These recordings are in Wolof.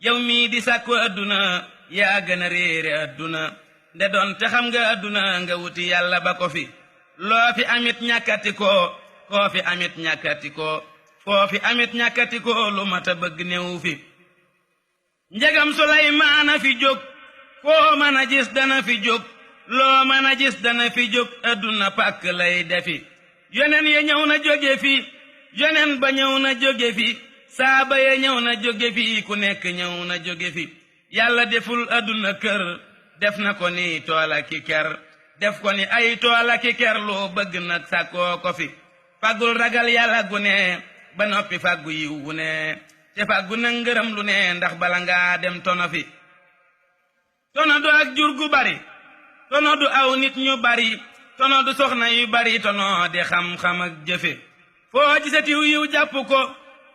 yow mii di sàkku adduna yaa gën a réere adduna nde doon te xam nga adduna nga wuti yàlla ba ko fi loo fi amit ñàkkati ko koo fi amit ñàkkati ko foo fi amit ñàkkati ko lu mata bëgg néew fi njegam Sulaymaana fi jóg koo mën a gis dana fi jóg loo mën a gis dana fi jóg adduna pàkk lay defi yonen ya ñëw na jóge fi yonen ba ñëw na jóge fi saaba ya ñëw na jóge fi ku nekk ñëw na jóge fi yàlla deful adduna kër def na ko ni toola ki ker def ko ni ay toola ki ker loo bëgg nag sàkkoo ko fi fàggul ragal yàlla gu ne ba noppi fàggu yiw wu ne te fàggu na ngërëm lu ne ndax bala ngaa dem tono fi tono du ak jur gu bari tono du aw nit ñu bari tono du soxna yu bari tono di xam-xam ak jëfe foo gisatiw yiw jàpp ko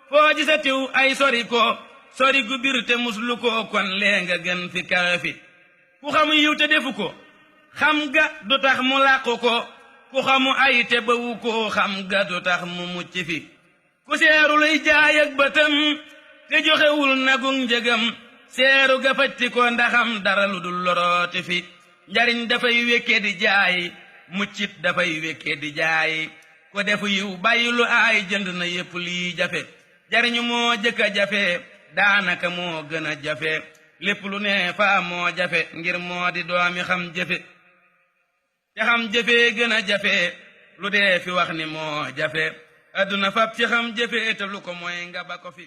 foo gisatiw ay sori ko sori gu bir te muslu ko kon lee nga gën fi kawe fi ku xamu yiw te defu ko xam ga du tax mu làqu ko ku xamu ay te bawu ko xam ga du tax mu mucc fi ku seeru luy jaay ak bëtam te joxewul nagu njëgam seeru ga fajti ko ndaxam dara lu dul lorooti fi njariñ dafay wekke di jaay muccit dafay wekke di jaay ko defu yiw bàyyi lu aay jënd na yépp lii jafe jariñu moo jëkka jafe daanaka moo gën a jafe lépp lu ne faa moo jafe ngir moo di doomi xam jëfe te xam jëfe gën a jafe lu dee fi wax ni moo jafe adduna fab ci xam jëfe te lu ko mooy nga ba ko fi